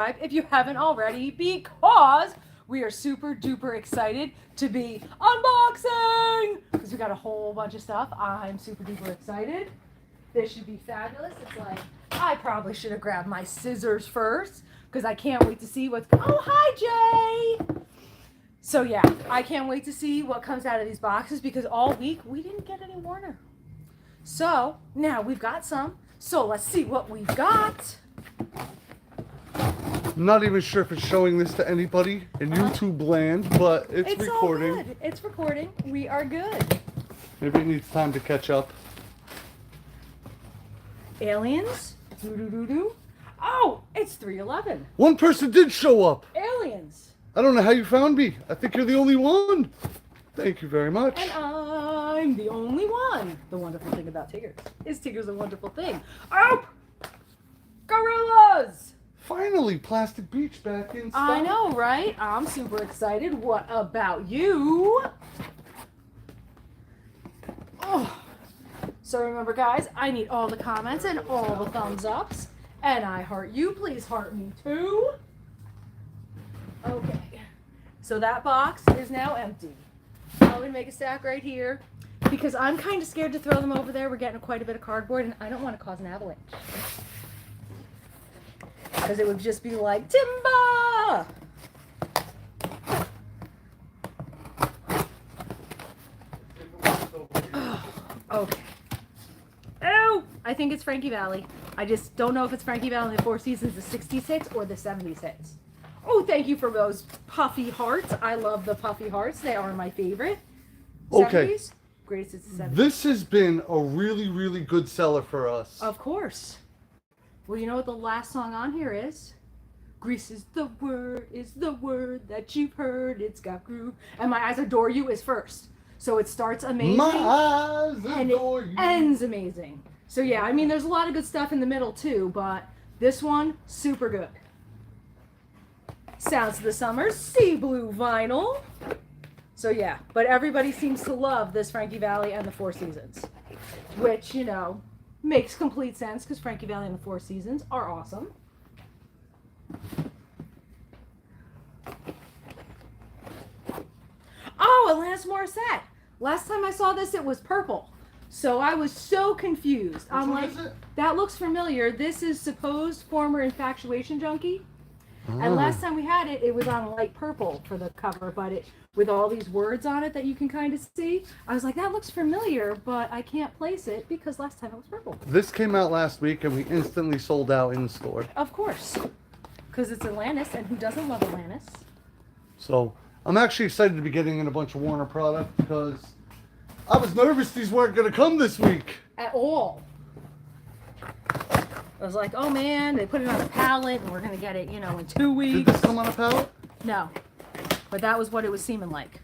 if you haven't already, because we are super duper excited to be unboxing because we got a whole bunch of stuff. I'm super duper excited. This should be fabulous. It's like, I probably should have grabbed my scissors first because I can't wait to see what's... Oh, hi, Jay! So yeah, I can't wait to see what comes out of these boxes because all week we didn't get any Warner. So now we've got some. So let's see what we've got. I'm not even sure if it's showing this to anybody in YouTube land, but it's recording. All good. It's recording. We are good. Maybe it needs time to catch up. Aliens. Doo-doo-doo-doo. Oh, it's 311. One person did show up. Aliens. I don't know how you found me. I think you're the only one. Thank you very much. And I'm the only one. The wonderful thing about Tigger is Tigger's a wonderful thing. Oh! Gorillas! Finally, Plastic Beach back in stock. I know, right? I'm super excited. What about you? Oh. So remember, guys, I need all the comments and all the thumbs ups. And I heart you. Please heart me too. Okay. So that box is now empty. I'm going to make a stack right here because I'm kind of scared to throw them over there. We're getting quite a bit of cardboard and I don't want to cause an avalanche. Because it would just be like, Timba! Okay. Oh! I think it's Frankie Valli. I just don't know if it's Frankie Valli in the Four Seasons, the 66 or the 76. Oh, thank you for those puffy hearts. I love the puffy hearts. They are my favorite. Okay. 70s? Greatest is the 70s. This has been a really, really good seller for us. Of course. Well, you know what the last song on here is? Grease is the word that you've heard. It's got groove. And My Eyes Adore You is first. So it starts amazing. My eyes and adore it you. ends amazing. So yeah, I mean, there's a lot of good stuff in the middle too, but this one, super good. Sounds of the Summer, Sea Blue vinyl. So yeah, but everybody seems to love this Frankie Valli and the Four Seasons, which, you know, makes complete sense because Frankie Valli and the Four Seasons are awesome. Oh, Alanis Morissette. Last time I saw this, it was purple. So I was so confused. I'm like, that looks familiar. This is supposed former Infatuation Junkie. And last time we had it, it was on light purple for the cover, but it with all these words on it that you can kind of see. I was like, that looks familiar, but I can't place it because last time it was purple. This came out last week and we instantly sold out in store. Of course. Because it's Alanis, and who doesn't love Alanis? So I'm actually excited to be getting in a bunch of Warner product because I was nervous these weren't going to come this week. At all. I was like, oh man, they put it on a pallet and we're going to get it, you know, in 2 weeks. Did this come on a pallet? No. But that was what it was seeming like.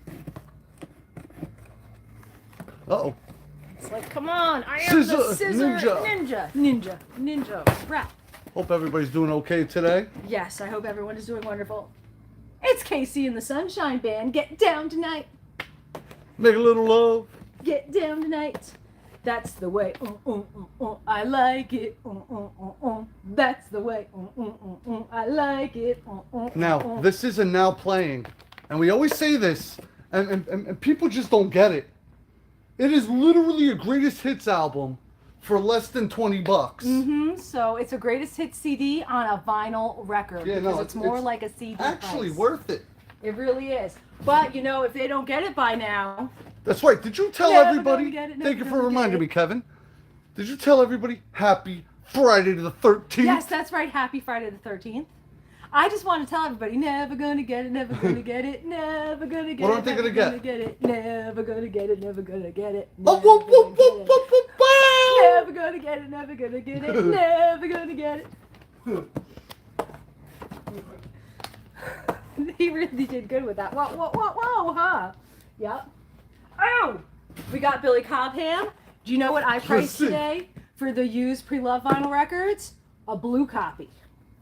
Uh-oh. It's like, come on, I am the scissor ninja, brat. Hope everybody's doing okay today. Yes, I hope everyone is doing wonderful. It's Casey and the Sunshine Band. Get down tonight. Make a little love. Get down tonight. That's the way. I like it. That's the way. I like it. Now, this is a now playing. And we always say this, and people just don't get it. It is literally a greatest hits album for less than 20 bucks. So it's a greatest hit CD on a vinyl record. Yeah, because no, it's more like a CD actually price. worth it. It really is. But, you know, if they don't get it by now... That's right. Did you tell Never everybody? gonna get it, Thank you never for gonna reminding get me, it. Kevin. Did you tell everybody Happy Friday the 13th? Yes, that's right. Happy Friday the 13th. I just want to tell everybody, never gonna get it, never gonna get it, never gonna get What it. aren't they never gonna get? it, never gonna get it, never gonna get it. Oh, whoa, whoa, whoa, whoa, whoa, whoa. Never gonna get it, never gonna get it, never gonna get it. He really did good with that. Whoa, huh? Yep. Oh! We got Billy Cobham. Do you know what I priced today for the used pre-loved vinyl records? A blue copy.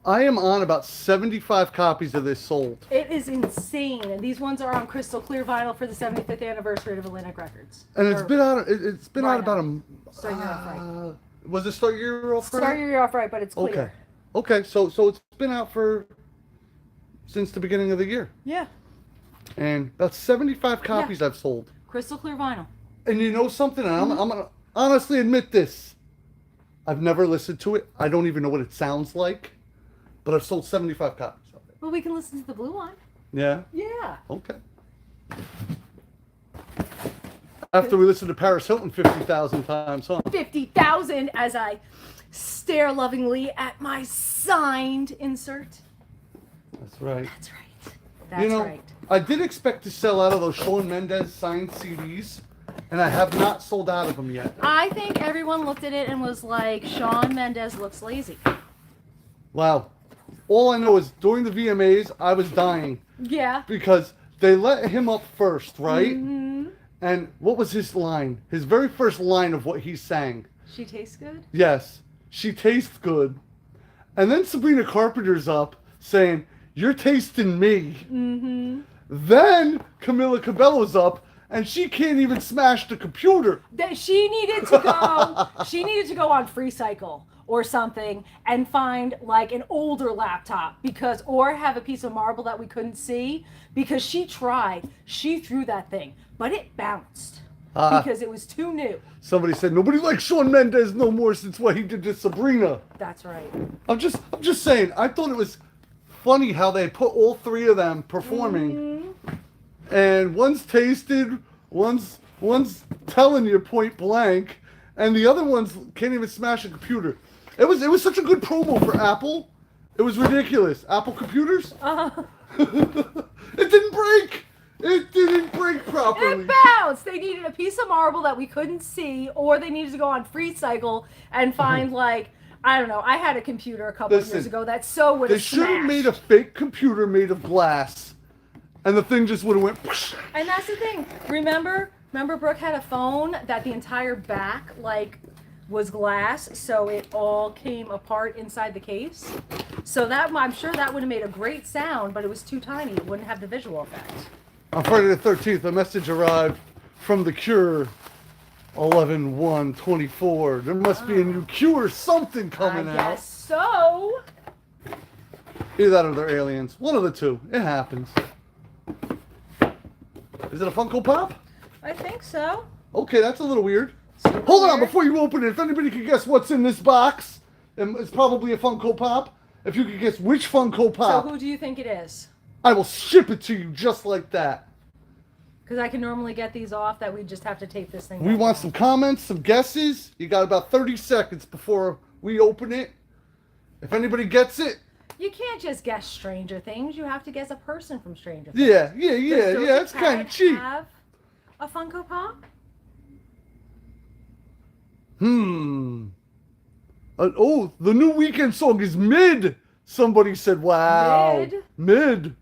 I am on about 75 copies of this sold. It is insane. And these ones are on crystal clear vinyl for the 75th anniversary of Atlantic Records. And it's been out. It's been out about a. Start your off right. Was it Start Your Year Off Right? Start your year off right, but it's clear. Okay. Okay. So it's been out for since the beginning of the year. Yeah. And about 75 copies I've sold. Crystal clear vinyl. And you know something? And I'm going to honestly admit this. I've never listened to it. I don't even know what it sounds like. But I've sold 75 copies of it. Well, we can listen to the blue one. Yeah? Yeah. Okay. After we listen to Paris Hilton 50,000 times, huh? 50,000 as I stare lovingly at my signed insert. That's right. That's right. That's right. I did expect to sell out of those Shawn Mendes signed CDs, and I have not sold out of them yet. I think everyone looked at it and was like, Shawn Mendes looks lazy. Wow. All I know is during the VMAs, I was dying. Yeah. Because they let him up first, right? Mm-hmm. And what was his line? His very first line of what he sang. She tastes good? Yes. She tastes good. And then Sabrina Carpenter's up saying, "You're tasting me." Mm-hmm. Then Camila Cabello's up, and she can't even smash the computer. She needed to go. She needed to go on FreeCycle or something and find like an older laptop or have a piece of marble that we couldn't see because she tried. She threw that thing, but it bounced because it was too new. Somebody said nobody likes Shawn Mendes no more since what he did to Sabrina. That's right. I'm just saying. I thought it was funny how they put all three of them performing, and one's tasted, one's telling you point blank, and the other ones can't even smash a computer. It was such a good promo for Apple. It was ridiculous. Apple computers. It didn't break. It didn't break properly. It bounced. They needed a piece of marble that we couldn't see, or they needed to go on FreeCycle and find like. I don't know. I had a computer a couple of years ago that so would have smashed. They should have made a fake computer made of glass, and the thing just would have went. And that's the thing. Remember, Brooke had a phone that the entire back was glass, so it all came apart inside the case. So I'm sure that would have made a great sound, but it was too tiny. It wouldn't have the visual effect. On Friday the 13th, a message arrived from The Cure. 11/1/24. There must be a new Cure something coming out. I guess so. Either that or they're aliens. One of the two. It happens. Is it a Funko Pop? I think so. Okay, that's a little weird. Super Hold on, weird. before you open it, if anybody can guess what's in this box, it's probably a Funko Pop. If you could guess which Funko Pop, So who do you think it is? I will ship it to you just like that. Because I can normally get these off that we just have to tape this thing We down. want some comments, some guesses. You got about 30 seconds before we open it. If anybody gets it, You can't just guess Stranger Things. You have to guess a person from Stranger Things. yeah. Does Doja It's kind of Cat cheap. Have a Funko Pop? The new Weekend song is Mid. Somebody said, wow. Mid.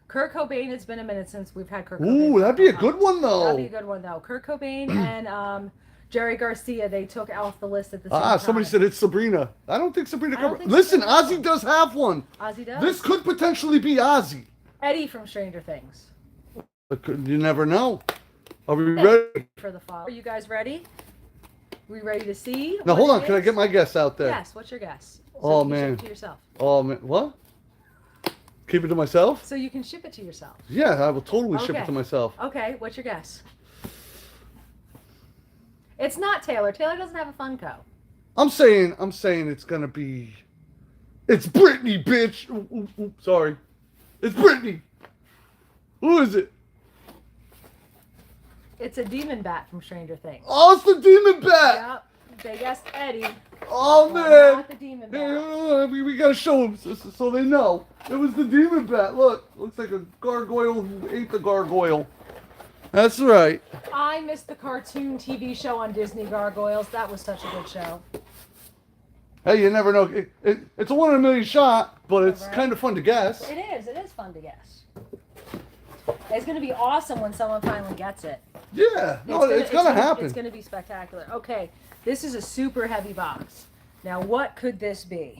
Kurt Cobain, it's been a minute since we've had Kurt Cobain. Ooh, that'd be a good one, though. That'd be a good one, though. Kurt Cobain and Jerry Garcia, they took off the list at the same time. Somebody said it's Sabrina. I don't think Sabrina. I don't think Listen, Sabrina Ozzy does have one. Ozzy does? This could potentially be Ozzy. Eddie from Stranger Things. You never know. Are we ready? For the fall. Are you guys ready? We ready to see? Now, what hold it on. Can I is? get my guess out there? Yes, what's your guess? So Oh, you can man. Ship it to yourself. Oh, man. What? Keep it to myself? So you can ship it to yourself. Yeah, I will totally ship it Okay. to myself. Okay, what's your guess? It's not Taylor. Taylor doesn't have a Funko. I'm saying it's gonna be. It's Britney, bitch. Ooh, sorry. It's Britney. Who is it? It's a demon bat from Stranger Things. Oh, it's the Demon Bat. Yep. They guessed Eddie. Oh Well, man. not the demon Hey, bat. we gotta show them so they know. It was the Demon Bat. Look, looks like a gargoyle who ate the gargoyle. That's right. I missed the cartoon TV show on Disney, Gargoyles. That was such a good show. Hey, you never know. It's a 1 in a million shot, but it's Right. kind of fun to guess. It is. It is fun to guess. It's going to be awesome when someone finally gets it. Yeah, no, it's gonna happen. It's going to be spectacular. Okay, this is a super heavy box. Now, what could this be?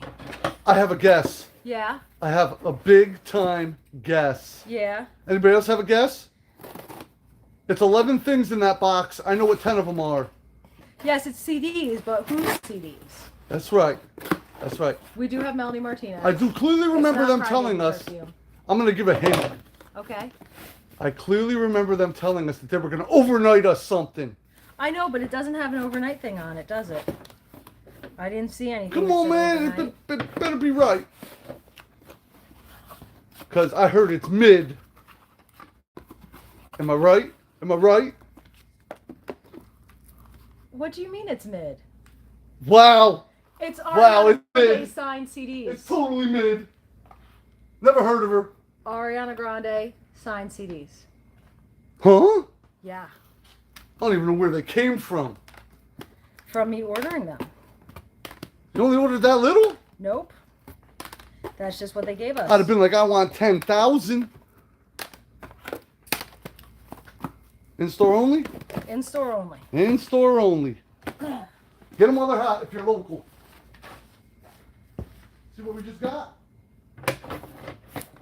I have a guess. Yeah? I have a big time guess. Yeah? Anybody else have a guess? It's 11 things in that box. I know what 10 of them are. Yes, it's CDs, but whose CDs? That's right. That's right. We do have Melanie Martinez. I do clearly remember It's not them telling Friday us. perfume. I'm going to give a hint. Okay. I clearly remember them telling us that they were going to overnight us something. I know, but it doesn't have an overnight thing on it, does it? I didn't see anything. Come that on, said man. overnight. It better be right. Because I heard it's mid. Am I right? Am I right? What do you mean it's mid? Wow. It's Wow, Ariana it's mid. Grande signed CDs. It's totally mid. Never heard of her. Ariana Grande signed CDs. Huh? Yeah. I don't even know where they came from. From me ordering them. You only ordered that little? Nope. That's just what they gave us. I'd have been like, I want 10,000. In store only? In store only. In store only. Get them while they're hot if you're local. See what we just got?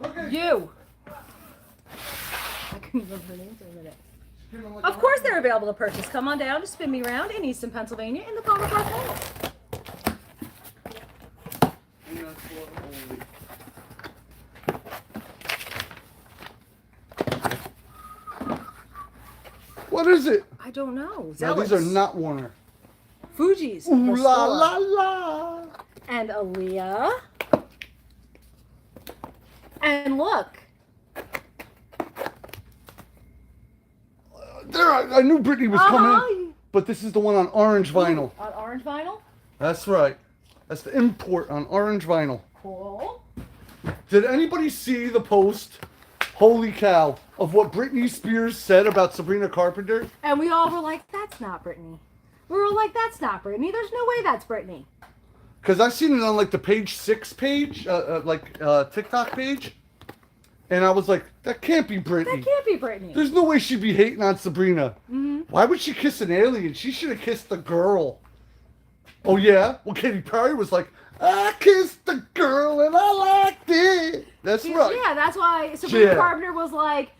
Okay. You. I couldn't remember her name for a minute. Of course they're available to purchase. Come on down to Spin Me Round in Easton, Pennsylvania in the Funko Pop Mall. What is it? I don't know. No, Zealots. these are not Warner. Fuji's. Ooh la Restore. la la. And Aaliyah. And look. There, I knew Britney was coming, but this is the one on orange vinyl. On orange vinyl? That's right. That's the import on orange vinyl. Cool. Did anybody see the post? Holy cow! Of what Britney Spears said about Sabrina Carpenter? And we all were like, that's not Britney. We were all like, that's not Britney. There's no way that's Britney. Because I seen it on like the page 6 page, TikTok page, and I was like, that can't be Britney. That can't be Britney. There's no way she'd be hating on Sabrina. Mm-hmm. Why would she kiss an alien? She should have kissed the girl. Oh yeah? Well, Katy Perry was like, I kissed the girl and I liked it. That's right. Yeah, that's why Sabrina Yeah. Carpenter was like,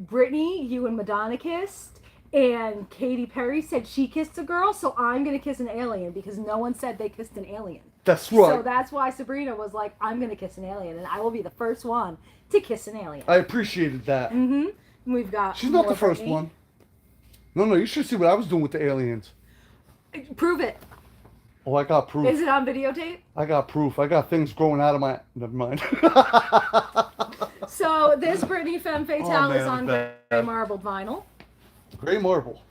Britney, you and Madonna kissed, and Katy Perry said she kissed a girl, so I'm going to kiss an alien because no one said they kissed an alien. That's right. So that's why Sabrina was like, I'm going to kiss an alien, and I will be the first one to kiss an alien. I appreciated that. Mm-hmm. We've got She's not more the first Britney. one. No, you should see what I was doing with the aliens. Prove it. Oh, I got proof. Is it on videotape? I got proof. I got things growing out of my... Never mind. So this Britney Femme Fatale Oh, man, is on bad. gray marbled vinyl. Gray marble.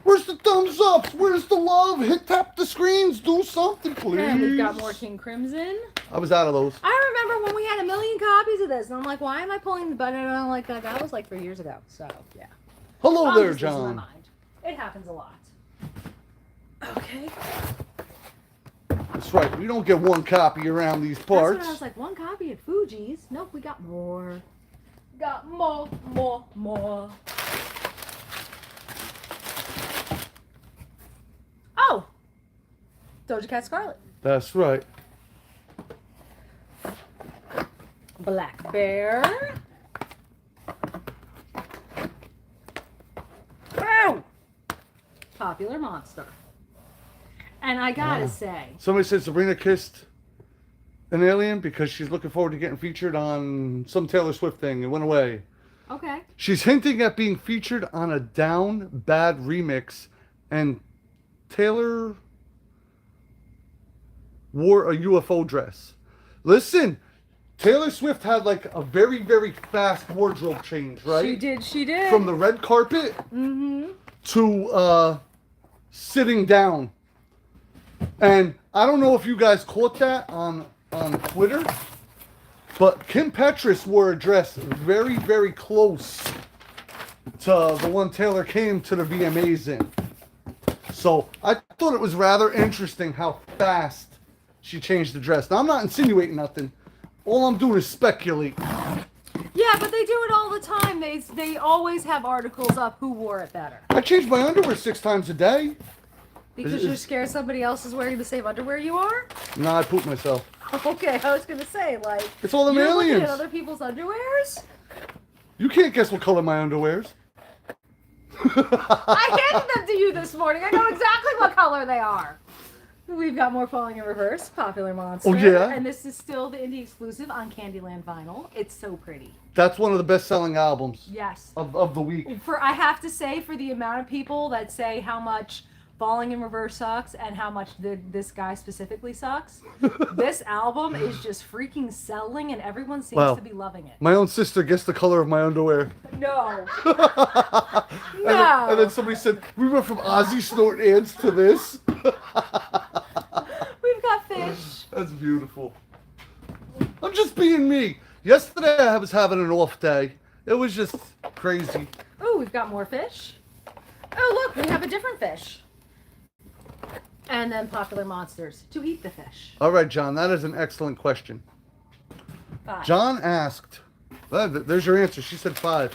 Where's the thumbs ups? Where's the love? Tap the screens. Do something, please. And we've got more King Crimson. I was out of those. I remember when we had 1 million copies of this, and I'm like, why am I pulling the button? And I'm like, that was like 3 years ago. So, yeah. Hello I'm there, just losing my John. mind. It happens a lot. Okay. That's right. We don't get one copy around these That's parts. when I was like, 1 copy at Fuji's. Nope, we got more. Got more. Oh! Doja Cat Scarlet. That's right. Black Bear. Ow! Popular Monster. And I gotta say, Somebody said Sabrina kissed an alien because she's looking forward to getting featured on some Taylor Swift thing. It went away. okay. She's hinting at being featured on a Down Bad remix, and Taylor wore a UFO dress. Listen, Taylor Swift had like a very, very fast wardrobe change, right? She did. From the red carpet to sitting down. And I don't know if you guys caught that on Twitter, but Kim Petras wore a dress very, very close to the one Taylor came to the VMAs in. So I thought it was rather interesting how fast she changed the dress. Now, I'm not insinuating nothing. All I'm doing is speculate. Yeah, but they do it all the time. They always have articles up who wore it better. I change my underwear 6 times a day. Because you're scared somebody else is wearing the same underwear you are? Nah, I poop myself. Okay, I was gonna say, like, It's all them you're looking aliens. at other people's underwears? You can't guess what color my underwear's. I handed them to you this morning. I know exactly what color they are. We've got more Falling in Reverse, Popular Monster. Oh, yeah? And this is still the indie exclusive on Candyland vinyl. It's so pretty. That's one of the best-selling albums Yes. of the week. I have to say, for the amount of people that say how much Falling in Reverse sucks and how much this guy specifically sucks, this album is just freaking selling and everyone seems to be loving it. My own sister guessed the color of my underwear. No. And then somebody said, we went from Ozzy snort ants to this. We've got fish. That's beautiful. I'm just being me. Yesterday I was having an off day. It was just crazy. Oh, we've got more fish. Oh, look, we have a different fish. And then Popular Monsters to eat the fish. All right, John, that is an excellent question. 5. John asked, there's your answer. She said 5.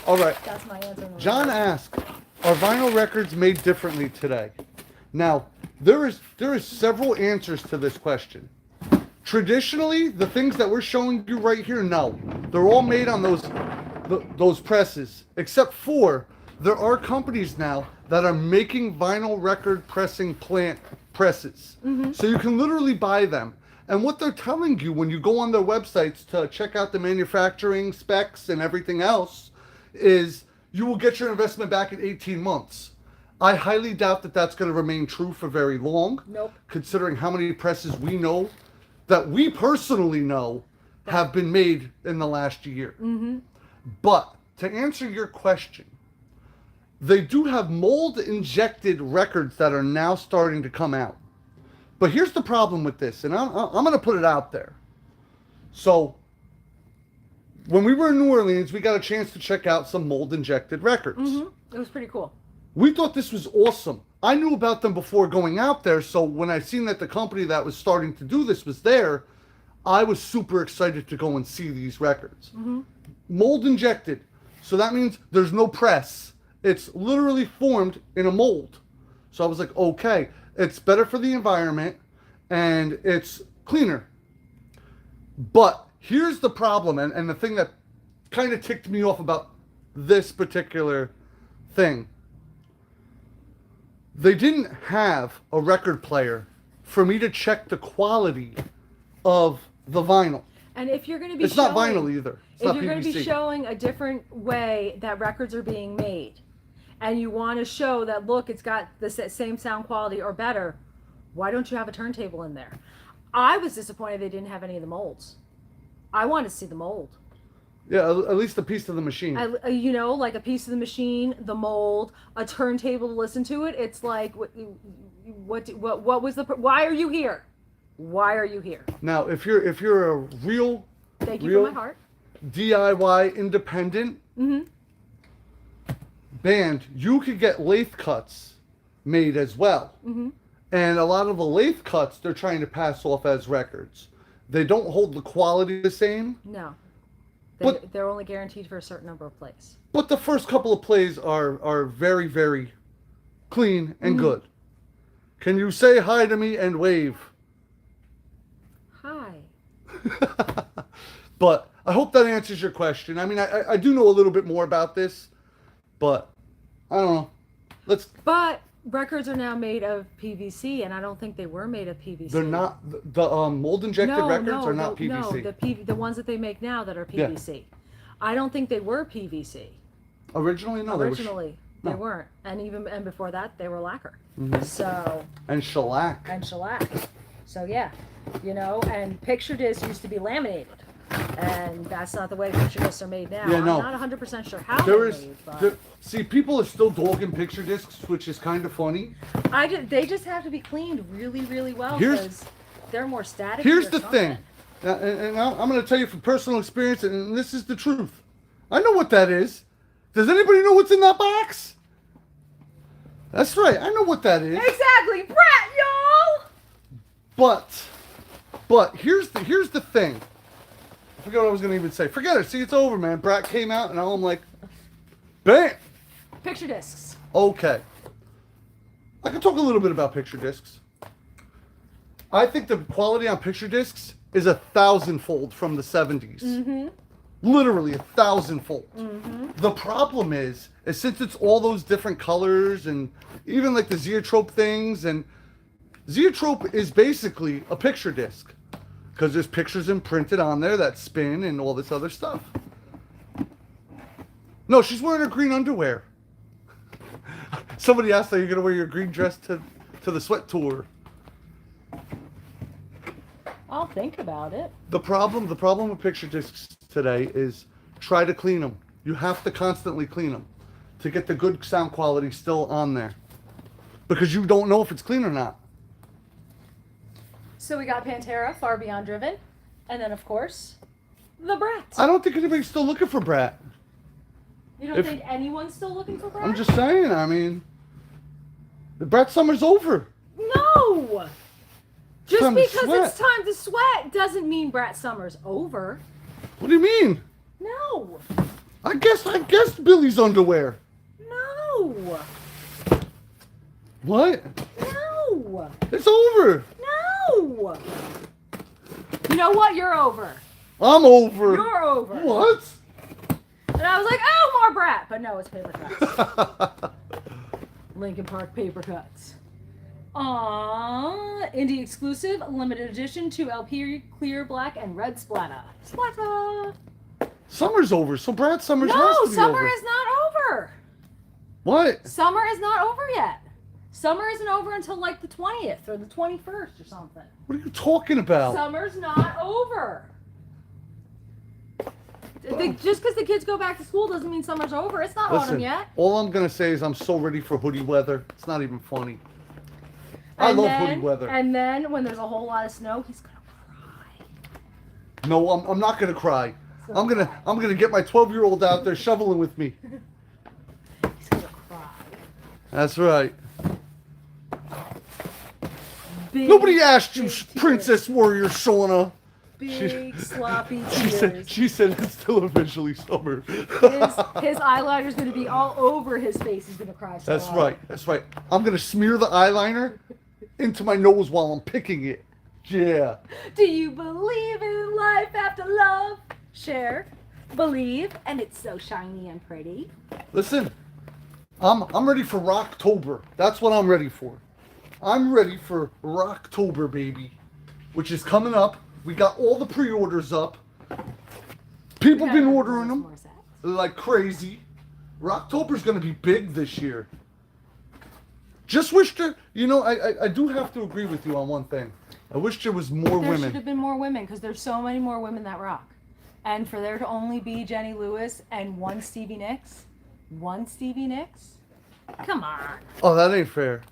All right. That's my answer. John asked, are vinyl records made differently today? Now, there is several answers to this question. Traditionally, the things that we're showing you right here, no. They're all made on those presses, except for there are companies now that are making vinyl record pressing plant presses. Mm-hmm. So you can literally buy them. And what they're telling you when you go on their websites to check out the manufacturing specs and everything else is you will get your investment back in 18 months. I highly doubt that that's going to remain true for very long. Nope. Considering how many presses we know, that we personally know, have been made in the last year. Mm-hmm. But to answer your question, they do have mold injected records that are now starting to come out. But here's the problem with this, and I'm going to put it out there. So when we were in New Orleans, we got a chance to check out some mold injected records. Mm-hmm. It was pretty cool. We thought this was awesome. I knew about them before going out there, so when I seen that the company that was starting to do this was there, I was super excited to go and see these records. Mm-hmm. Mold injected. So that means there's no press. It's literally formed in a mold. So I was like, okay, it's better for the environment and it's cleaner. But here's the problem, and the thing that kind of ticked me off about this particular thing. They didn't have a record player for me to check the quality of the vinyl. And if you're going to be It's not vinyl either. It's if not you're going to be PVC. showing a different way that records are being made, and you want to show that, look, it's got the same sound quality or better, why don't you have a turntable in there? I was disappointed they didn't have any of the molds. I wanted to see the mold. Yeah, at least a piece of the machine. You know, like a piece of the machine, the mold, a turntable to listen to it. It's like, what was the? Why are you here? Why are you here? Now, if you're a real, Thank you for my heart. DIY independent band, you could get lathe cuts made as well. Mm-hmm. And a lot of the lathe cuts they're trying to pass off as records. They don't hold the quality the same. No. But They're only guaranteed for a certain number of plays. But the first couple of plays are very, very clean and good. Can you say hi to me and wave? Hi. But I hope that answers your question. I mean, I do know a little bit more about this, but I don't know. But records are now made of PVC, and I don't think they were made of PVC. They're not. The mold injected records are not PVC. No, the ones that they make now that are PVC. Yeah. I don't think they were PVC. Originally, no. Originally, they weren't, and before that, they were lacquer. Mm-hmm. So. And shellac. So yeah, you know, and picture discs used to be laminated, and that's not the way picture discs are made now. Yeah, no. I'm not 100% sure how they're made. But... See, people are still dogging picture discs, which is kind of funny. They just have to be cleaned really, really well because they're more static. Here's the thing, and I'm going to tell you from personal experience, and this is the truth. I know what that is. Does anybody know what's in that box? That's right, I know what that is. Exactly, brat, y'all! But here's the thing. I forgot what I was going to even say. Forget it. See, it's over, man. Brat came out, and now I'm like, bam! Picture discs. Okay. I can talk a little bit about picture discs. I think the quality on picture discs is 1,000-fold from the 70s. Mm-hmm. Literally 1,000-fold. Mm-hmm. The problem is since it's all those different colors and even like the Zoetrope things, and Zoetrope is basically a picture disc because there's pictures imprinted on there that spin and all this other stuff. No, she's wearing her green underwear. Somebody asked, are you going to wear your green dress to the sweat tour? I'll think about it. The problem with picture discs today is try to clean them. You have to constantly clean them to get the good sound quality still on there, because you don't know if it's clean or not. So we got Pantera, Far Beyond Driven, and then of course, the Brat. I don't think anybody's still looking for Brat. You don't think anyone's still looking for Brat? I'm just saying, I mean, the Brat summer's over. No! Just time to because sweat. it's time to sweat doesn't mean Brat Summer's over. What do you mean? No. I guess Billy's underwear. No. What? No. It's over. No. You know what? You're over. I'm over. You're over. What? And I was like, oh, more Brat. But no, it's paper cuts. Linkin Park paper cuts. Indie exclusive, limited edition, 2 LP, clear, black, and red splatter. Splatter. Summer's over, so Brad Summer's has No, to be summer over. is not over. What? Summer is not over yet. Summer isn't over until like the 20th or the 21st or something. What are you talking about? Summer's not over. Just because the kids go back to school doesn't mean summer's over. It's not autumn yet. All I'm gonna say is I'm so ready for hoodie weather. It's not even funny. I love hoodie weather. And then when there's a whole lot of snow, he's gonna cry. No, I'm not gonna cry. I'm gonna get my 12-year-old out there shoveling with me. He's gonna cry. That's right. Big, Nobody asked you, big Princess Warrior Shauna. Big sloppy She tears. said it's still officially summer. His eyeliner's gonna be all over his face. He's gonna cry. So That's hard. right. That's right. I'm gonna smear the eyeliner into my nose while I'm picking it. Yeah. Do you believe in life after love? Share, believe, and it's so shiny and pretty. Listen, I'm ready for Rocktober. That's what I'm ready for. I'm ready for Rocktober, baby, which is coming up. We got all the pre-orders up. People been ordering them like crazy. Rocktober's gonna be big this year. Just wish there, I do have to agree with you on one thing. I wish there was more There women. should have been more women because there's so many more women that rock. And for there to only be Jenny Lewis and one Stevie Nicks, come on. Oh, that ain't fair.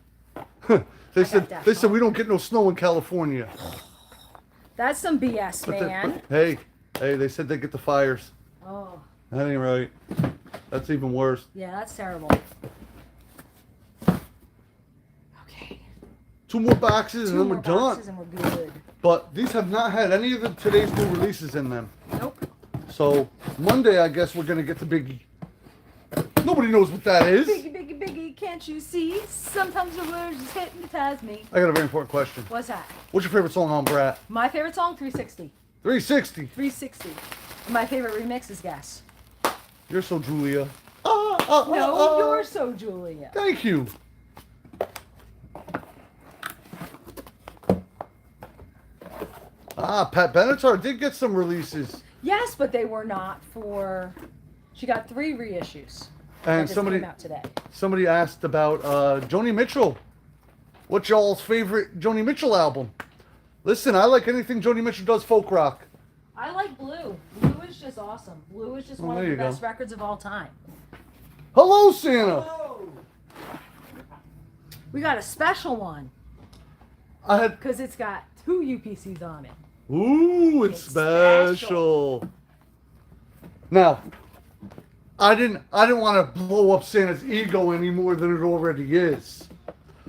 They said we don't get no snow in California. That's some BS, man. Hey, they said they get the fires. Oh, That ain't right. That's even worse. yeah, that's terrible. Okay. 2 more boxes and Two then more we're done. boxes and we're good. But these have not had any of today's new releases in them. Nope. So Monday, I guess we're gonna get the biggie. Nobody knows what that is. Biggie, biggie, biggie, can't you see? Sometimes the words just hypnotize me. I got a very important question. What's that? What's your favorite song on Brat? My favorite song, 360. 360. 360. My favorite remix is Guess. You're so Julia. No, you're so Julia. Thank you. Pat Benatar did get some releases. Yes, but they were not for. She got 3 reissues. And that just came out today. somebody asked about Joni Mitchell. What's y'all's favorite Joni Mitchell album? Listen, I like anything Joni Mitchell does folk rock. I like Blue. Blue is just awesome. Blue is just one of there the you go. best records of all time. Hello, Santa. We got a special one I had. because it's got 2 UPCs on it. Ooh, it's special. Now, I didn't want to blow up Santa's ego any more than it already is.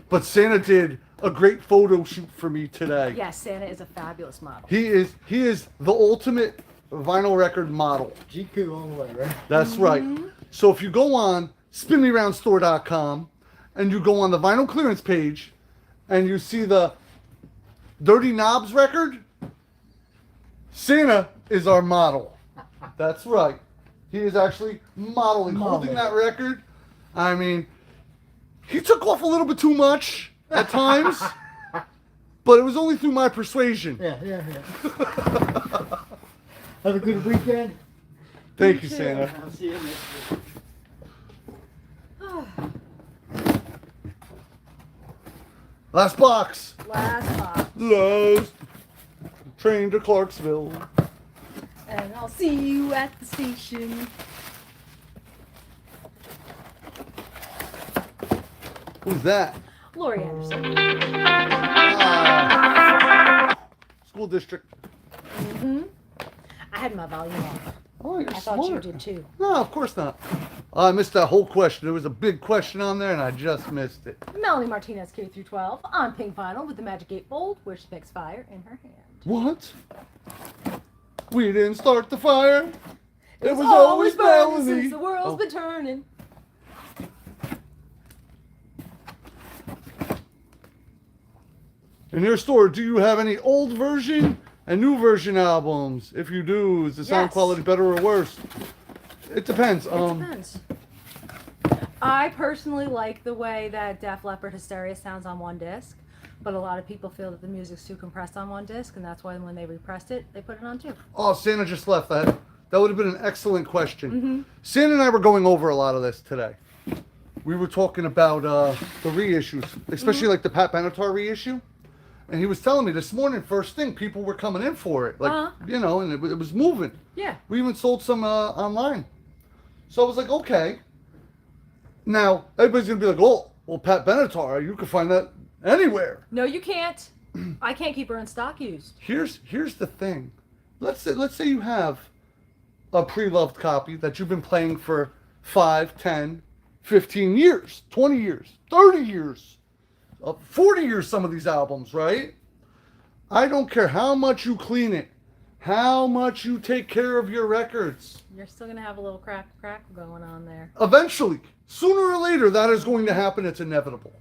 But Santa did a great photo shoot for me today. Yes, Santa is a fabulous model. He is the ultimate vinyl record model. GQ all the way, right? That's right. So if you go on spinmeroundstore.com and you go on the vinyl clearance page and you see the Dirty Knobs record, Santa is our model. That's right. He is actually modeling, holding that record. I mean, he took off a little bit too much at times, but it was only through my persuasion. Yeah. Have a good weekend. Thank you, Santa. I'll see you next week. Last box. Last box. Last train to Clarksville. And I'll see you at the station. Who's that? Lori Anderson. School district. I had my volume off. Oh, you're I smart. thought you did too. No, of course not. I missed that whole question. There was a big question on there, and I just missed it. Melanie Martinez, K through 12, on pink vinyl with the Magic 8 Bolt, where she makes fire in her hand. What? We didn't start the fire. It was always always burning Melanie. since the world's Oh. been turning. In your store, do you have any old version and new version albums? If you do, is the sound Yes. quality better or worse? It depends. It depends. I personally like the way that Def Leppard Hysteria sounds on one disc, but a lot of people feel that the music's too compressed on one disc, and that's why when they repressed it, they put it on two. Oh, Santa just left that. That would have been an excellent question. Santa and I were going over a lot of this today. We were talking about the reissues, especially like the Pat Benatar reissue. And he was telling me this morning, first thing, people were coming in for it. Like, you know, and it was moving. Yeah. We even sold some online. So I was like, okay. Now, everybody's going to be like, oh, well, Pat Benatar, you can find that anywhere. No, you can't. I can't keep her in stock used. Here's the thing. Let's say you have a pre-loved copy that you've been playing for 5, 10, 15 years, 20 years, 30 years, 40 years, some of these albums, right? I don't care how much you clean it, how much you take care of your records. You're still going to have a little crack going on there. Eventually, sooner or later, that is going to happen. It's inevitable.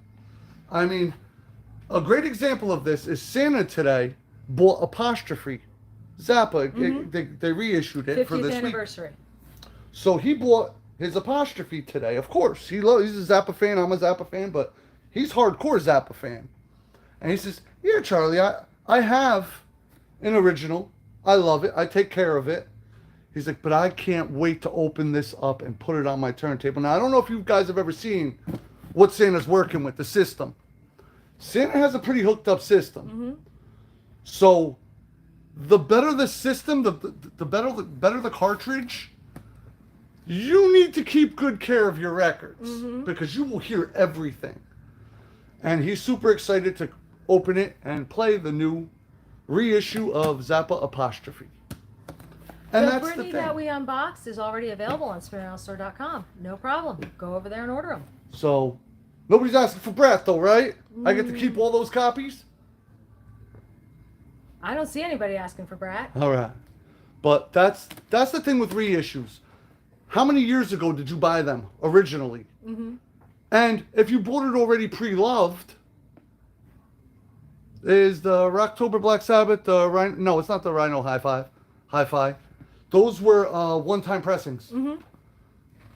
I mean, a great example of this is Santa today bought Apostrophe. Zappa, they reissued it 50th for this week. anniversary. So he bought his Apostrophe today. Of course, he's a Zappa fan. I'm a Zappa fan, but he's hardcore Zappa fan. And he says, yeah, Charlie, I have an original. I love it. I take care of it. He's like, but I can't wait to open this up and put it on my turntable. Now, I don't know if you guys have ever seen what Santa's working with, the system. Santa has a pretty hooked up system. So the better the system, the better the cartridge. You need to keep good care of your records because you will hear everything. And he's super excited to open it and play the new reissue of Zappa Apostrophe. And The that's Britney the thing. that we unboxed is already available on SpinnerHouseStore.com. No problem. Go over there and order them. So nobody's asking for Brat though, right? I get to keep all those copies? I don't see anybody asking for Brat. All right. But that's the thing with reissues. How many years ago did you buy them originally? And if you bought it already pre-loved, is the Rocktober Black Sabbath, no, it's not the Rhino Hi-Fi. Those were one-time pressings.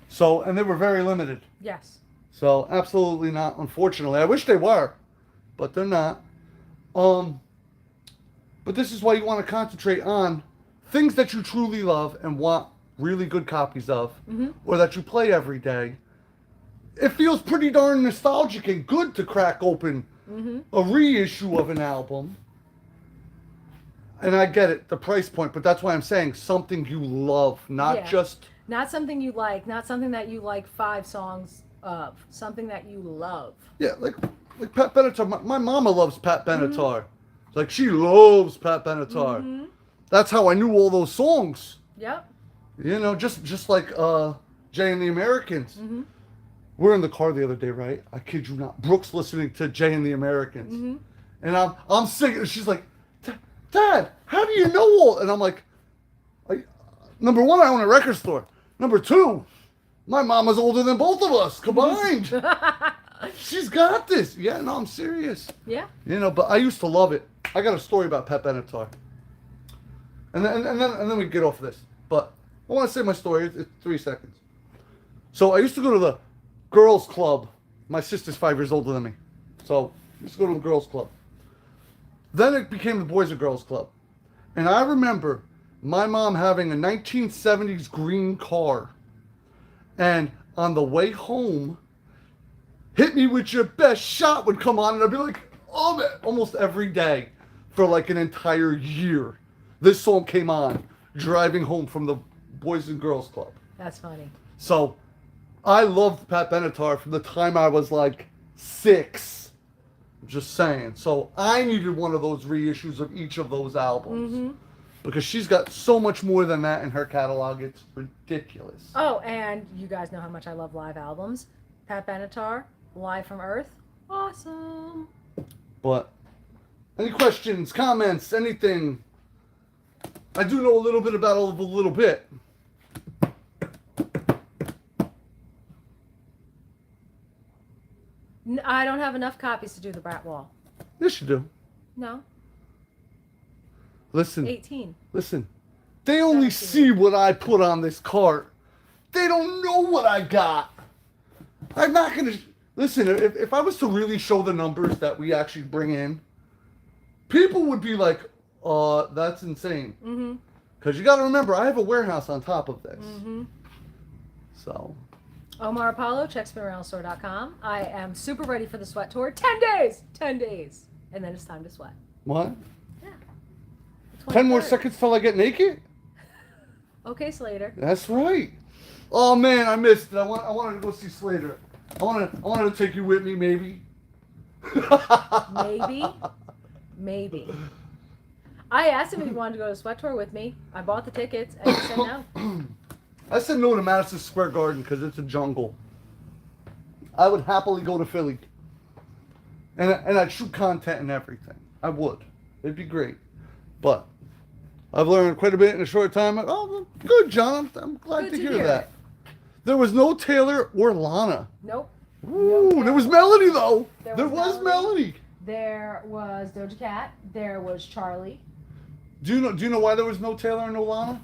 So, and they were very limited. Yes. So, absolutely not, unfortunately. I wish they were, but they're not. But this is why you want to concentrate on things that you truly love and want really good copies of, or that you play every day. It feels pretty darn nostalgic and good to crack open a reissue of an album. And I get it, the price point, but that's why I'm saying something you love, not just... Not something you like, not something that you like 5 songs of. Something that you love. Yeah, like Pat Benatar. My mama loves Pat Benatar. Like, she loves Pat Benatar. That's how I knew all those songs. Yep. You know, just like Jay and the Americans. We're in the car the other day, right? I kid you not. Brooke's listening to Jay and the Americans. And I'm singing, and she's like, Dad, how do you know all? And I'm like, number one, I own a record store. Number two, my mama's older than both of us combined. She's got this. Yeah, no, I'm serious. Yeah. You know, but I used to love it. I got a story about Pat Benatar. And then we get off this. But I want to say my story. It's 3 seconds. So I used to go to the girls' club. My sister's 5 years older than me. So I used to go to the girls' club. Then it became the Boys and Girls Club. And I remember my mom having a 1970s green car. And on the way home, Hit Me With Your Best Shot would come on. And I'd be like, oh man, almost every day for like an entire year. This song came on driving home from the Boys and Girls Club. That's funny. So I loved Pat Benatar from the time I was like 6. Just saying. So I needed one of those reissues of each of those albums. Because she's got so much more than that in her catalog. It's ridiculous. Oh, and you guys know how much I love live albums. Pat Benatar, Live from Earth. Awesome. But any questions, comments, anything? I do know a little bit about all of a little bit. I don't have enough copies to do the Brat Wall. Yes, you do. No. Listen. 18. Listen. They only 17. see what I put on this cart. They don't know what I got. I'm not going to... Listen, if I was to really show the numbers that we actually bring in, people would be like, that's insane. Because you got to remember, I have a warehouse on top of this. So... Omar Apollo, check spinaroundstore.com. I am super ready for the sweat tour. 10 days! 10 days. And then it's time to sweat. What? Yeah. 10 more 23rd. seconds till I get naked? Okay, Slater. That's right. Oh man, I missed it. I wanted to go see Slater. I wanted to take you with me, maybe. Maybe. I asked him if he wanted to go to the sweat tour with me. I bought the tickets and he said no. I said no to Madison Square Garden because it's a jungle. I would happily go to Philly. And I'd shoot content and everything. I would. It'd be great. But I've learned quite a bit in a short time. Oh, good, John. I'm glad Good to to hear hear. that. There was no Taylor or Lana. Nope. Ooh, there was Melody, though. There was Melody. There was Doja Cat. There was Charlie. Do you know why there was no Taylor and no Lana?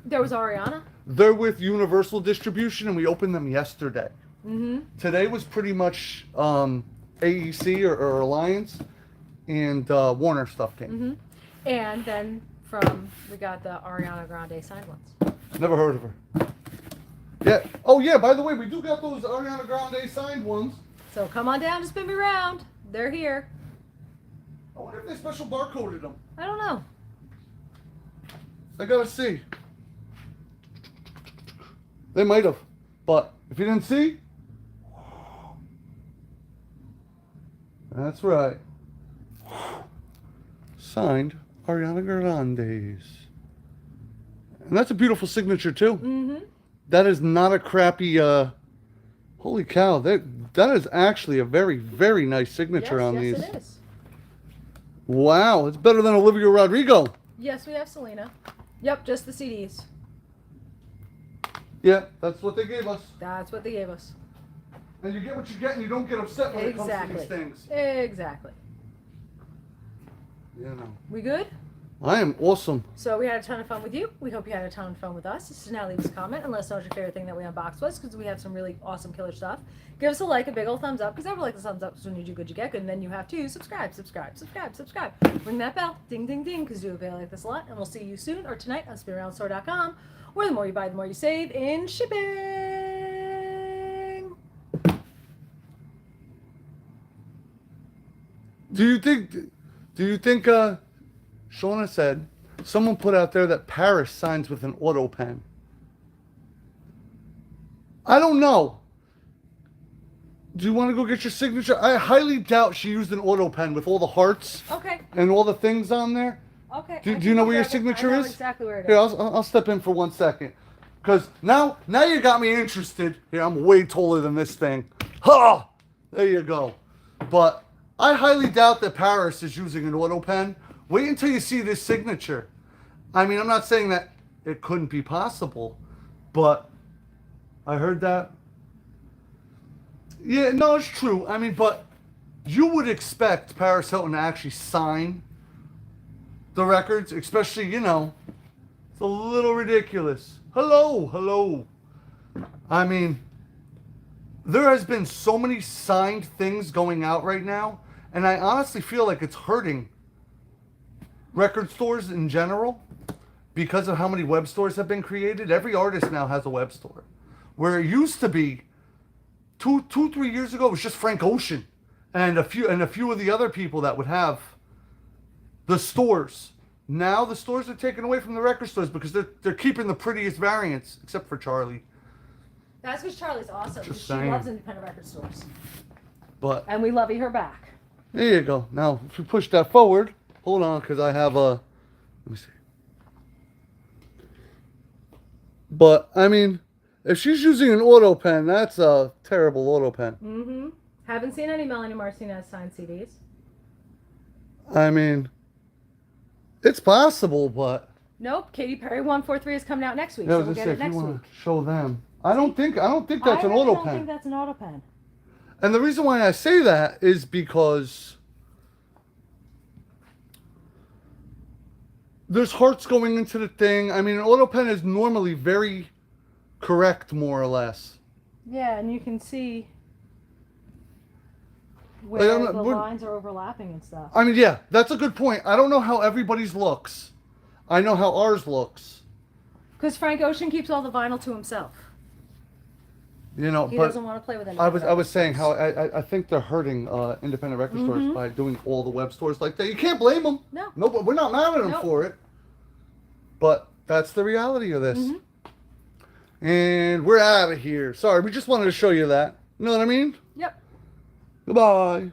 There was Ariana. They're with Universal Distribution, and we opened them yesterday. Mm-hmm. Today was pretty much AEC or Alliance, and Warner stuff came. Mm-hmm. And then we got the Ariana Grande signed ones. Never heard of her. Yeah. Oh yeah. By the way, we do got those Ariana Grande signed ones. So come on down to Spin Me Round. They're here. I wonder if they special barcoded them. I don't know. I gotta see. They might have, but if you didn't see, that's right. Signed Ariana Grande's. And that's a beautiful signature too. Mm-hmm. That is not a crappy, holy cow, that is actually a very, very nice signature on these. Yes, it is. Wow, it's better than Olivia Rodrigo. Yes, we have Selena. Yep, just the CDs. Yeah, that's what they gave us. That's what they gave us. And you get what you get and you don't get upset when it comes to these things. Exactly. You know. We good? I am awesome. So we had a ton of fun with you. We hope you had a ton of fun with us. So now leave us a comment and let us know what your favorite thing that we unboxed was, because we have some really awesome killer stuff. Give us a like, a big old thumbs up, because I would like the thumbs up, because when you do good, you get good. And then you have to subscribe. Ring that bell. Ding, ding, ding, because you will like this a lot. And we'll see you soon or tonight on spinaroundstore.com, where the more you buy, the more you save in shipping. Do you think Shauna said someone put out there that Paris signs with an auto pen? I don't know. Do you want to go get your signature? I highly doubt she used an auto pen with all the hearts Okay. and all the things on there. Okay. Do you know where your signature I know is? exactly where it is. Here, I'll step in for 1 second. Because now you got me interested. Here, I'm way taller than this thing. Ha! There you go. But I highly doubt that Paris is using an auto pen. Wait until you see this signature. I mean, I'm not saying that it couldn't be possible, but I heard that. Yeah, no, it's true. I mean, but you would expect Paris Hilton to actually sign the records, especially, It's a little ridiculous. Hello. I mean, there has been so many signed things going out right now, and I honestly feel like it's hurting record stores in general because of how many web stores have been created. Every artist now has a web store, where it used to be 3 years ago it was just Frank Ocean and a few of the other people that would have the stores. Now the stores are taken away from the record stores because they're keeping the prettiest variants, except for Charlie. That's because Charlie's awesome. Just She saying. loves independent record stores. But And we lovey her back. there you go. Now, if we push that forward, hold on, because I have a. Let me see. But I mean, if she's using an auto pen, that's a terrible auto pen. Mm-hmm. Haven't seen any Melanie Martinez signed CDs. I mean, it's possible, but Nope. Katy Perry 143 is coming out next week. yeah, I So was we'll just get saying, it if you next want week. to show them, I don't think that's an I auto don't pen. think that's an auto pen. And the reason why I say that is because there's hearts going into the thing. I mean, an auto pen is normally very correct, more or less. Yeah, and you can see Like, where I'm not- the we're- lines are overlapping and stuff. I mean, yeah, that's a good point. I don't know how everybody's looks. I know how ours looks. Because Frank Ocean keeps all the vinyl to himself. You know, He but doesn't want to play with anyone. I was saying how I think they're hurting independent record stores Mhm. by doing all the web stores like that. You can't blame them. No. No, but we're not mad at them Nope. for it. But that's the reality of this. Mhm. And we're out of here. Sorry, we just wanted to show you that. You know what I mean? Yep. Goodbye.